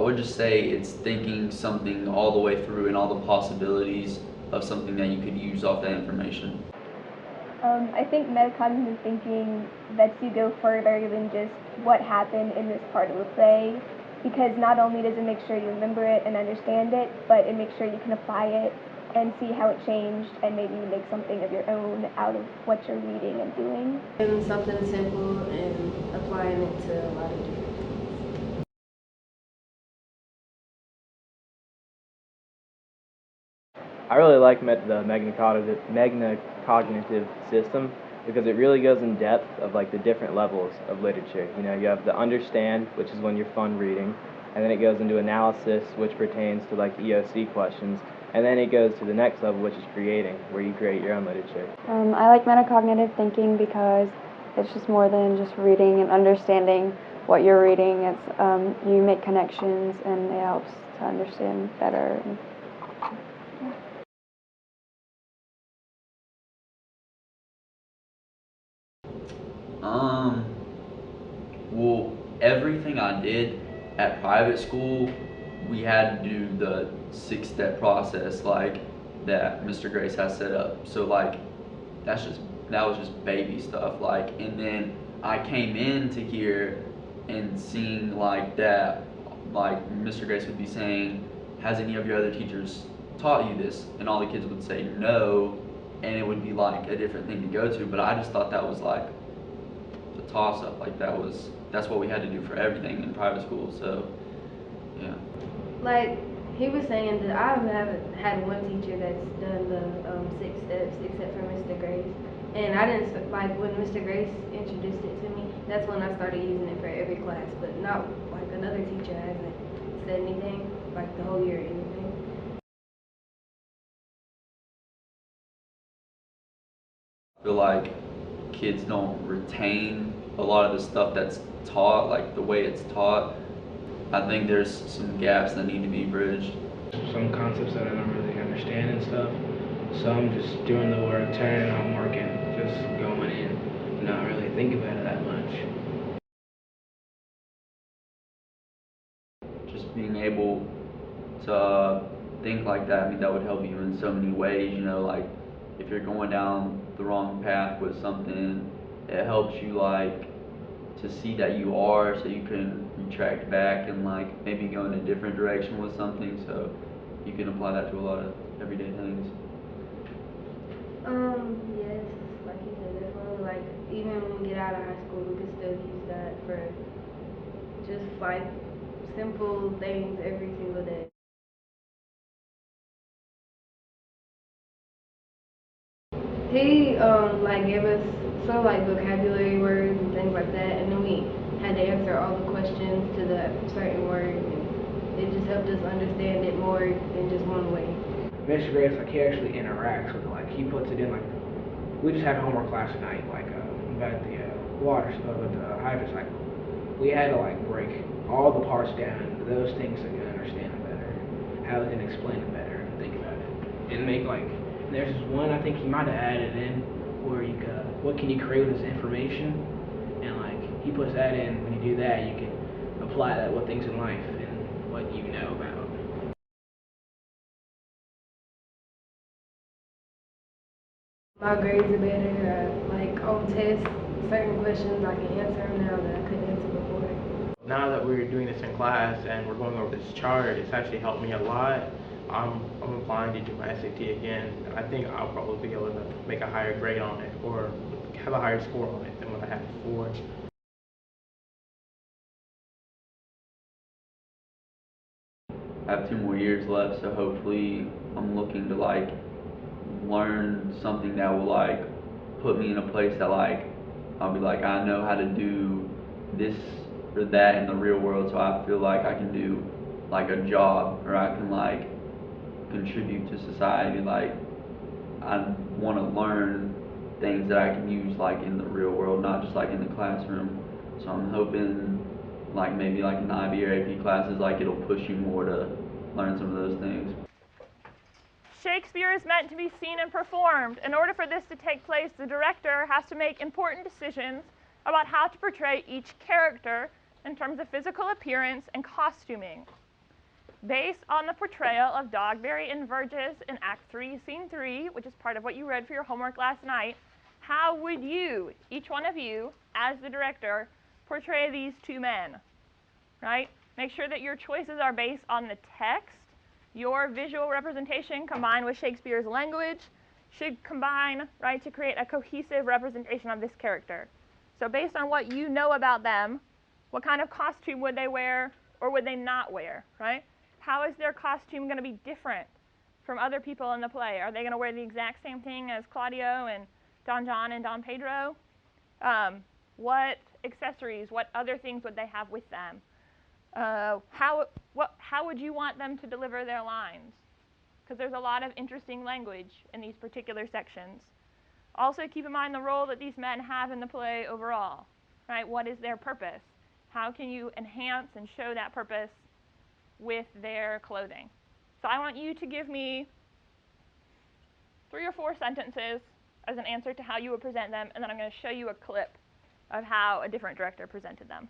would just say it's thinking something all the way through and all the possibilities of something that you could use off that information. I think metacognitive thinking lets you go further than just what happened in this part of the play, because not only does it make sure you remember it and understand it, but it makes sure you can apply it and see how it changed and maybe make something of your own out of what you're reading and doing. And something simple and applying it to a lot of different things. I really like the metacognitive system because it really goes in depth of like the different levels of literature. You know, you have the understand, which is when you're fun reading, and then it goes into analysis, which pertains to like EOC questions, and then it goes to the next level, which is creating, where you create your own literature. I like metacognitive thinking because it's just more than just reading and understanding what you're reading. It's you make connections and it helps to understand better. Well, everything I did at private school, we had to do the 6-step process like that Mr. Grace has set up. So like that was just baby stuff. Like, and then I came into here and seeing like that, like Mr. Grace would be saying, has any of your other teachers taught you this? And all the kids would say no, and it would be like a different thing to go to. But I just thought that was like a toss up. Like that's what we had to do for everything in private school. So yeah. Like he was saying that I haven't had one teacher that's done the 6 steps except for Mr. Grace. And I didn't, like when Mr. Grace introduced it to me, that's when I started using it for every class, but not like another teacher hasn't said anything, like the whole year or anything. I feel like kids don't retain a lot of the stuff that's taught, like the way it's taught. I think there's some gaps that need to be bridged. Some concepts that I don't really understand and stuff. So I'm just doing the work, turning in homework, and just going in, not really thinking about it that much. Just being able to think like that, I mean, that would help you in so many ways, you know, like if you're going down the wrong path with something, it helps you like to see that you are, so you can retract back and like maybe go in a different direction with something, so you can apply that to a lot of everyday things. Yes, like you said, definitely, like even when we get out of high school, we can still use that for just like simple things every single day. He like gave us sort of like vocabulary words and things like that, and then we had to answer all the questions to that certain word, and it just helped us understand it more than just one way. Mr. Grace, like, he actually interacts with it. Like, he puts it in, like, we just had a homework class tonight, like, about the water, with the hydrocycle. We had to, like, break all the parts down into those things so we can understand it better, how we can explain it better and think about it. And make, like, there's this one, I think he might have added in, where you could, what can you create with this information? And, like, he puts that in. When you do that, you can apply that with things in life and what you know about. My grades are better, like on tests, certain questions I can answer them now that I couldn't answer before. Now that we're doing this in class and we're going over this chart, it's actually helped me a lot. I'm applying to do my SAT again, and I think I'll probably be able to make a higher grade on it or have a higher score on it than what I had before. I have 2 more years left, so hopefully I'm looking to like learn something that will like put me in a place that like I'll be like, I know how to do this or that in the real world, so I feel like I can do like a job, or I can like contribute to society. Like I want to learn things that I can use like in the real world, not just like in the classroom. So I'm hoping like maybe like in the IB or AP classes, like it'll push you more to learn some of those things. Shakespeare is meant to be seen and performed. In order for this to take place, the director has to make important decisions about how to portray each character in terms of physical appearance and costuming. based on the portrayal of Dogberry and Verges in Act 3, Scene 3, which is part of what you read for your homework last night, how would you, each one of you, as the director, portray these two men, right? Make sure that your choices are based on the text. Your visual representation combined with Shakespeare's language should combine, right, to create a cohesive representation of this character. So based on what you know about them, what kind of costume would they wear or would they not wear, right? How is their costume going to be different from other people in the play? Are they going to wear the exact same thing as Claudio and Don John and Don Pedro? What accessories, what other things would they have with them? How would you want them to deliver their lines? Because there's a lot of interesting language in these particular sections. Also keep in mind the role that these men have in the play overall, right? What is their purpose? How can you enhance and show that purpose with their clothing? So I want you to give me 3 or 4 sentences as an answer to how you would present them, and then I'm going to show you a clip of how a different director presented them.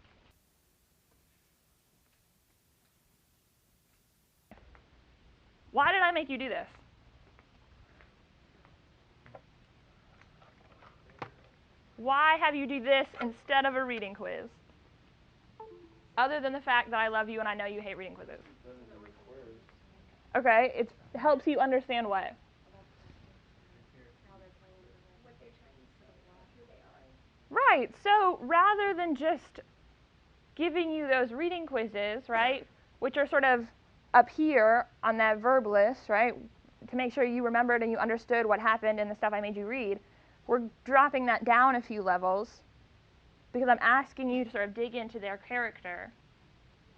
Why did I make you do this? Why have you do this instead of a reading quiz? Other than the fact that I love you and I know you hate reading quizzes. Okay, it helps you understand what? Right, so rather than just giving you those reading quizzes, right, which are sort of up here on that verb list, right, to make sure you remembered and you understood what happened in the stuff I made you read, we're dropping that down a few levels because I'm asking you to sort of dig into their character.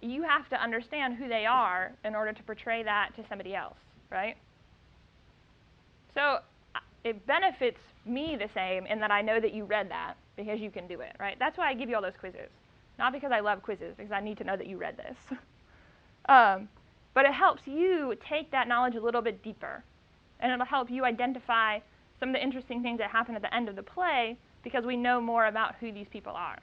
You have to understand who they are in order to portray that to somebody else, right? So it benefits me the same in that I know that you read that because you can do it, right? That's why I give you all those quizzes. Not because I love quizzes, because I need to know that you read this. But it helps you take that knowledge a little bit deeper. And it'll help you identify some of the interesting things that happen at the end of the play because we know more about who these people are.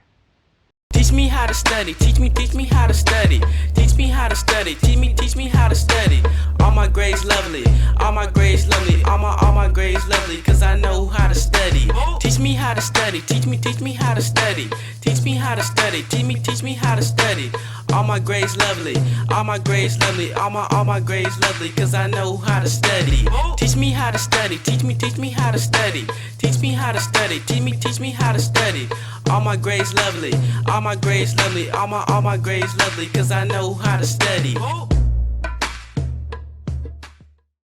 Teach me how to study, teach me how to study. Teach me how to study, teach me how to study. All my grades lovely, all my grades lovely, all my grades lovely, cause I know how to study. Teach me how to study, teach me how to study. Teach me how to study, teach me how to study. All my grades lovely, all my grades lovely, all my grades lovely, cause I know how to study. Teach me how to study, teach me how to study. Teach me how to study, teach me how to study. All my grades lovely, all my grades lovely, all my grades lovely, cause I know how to study.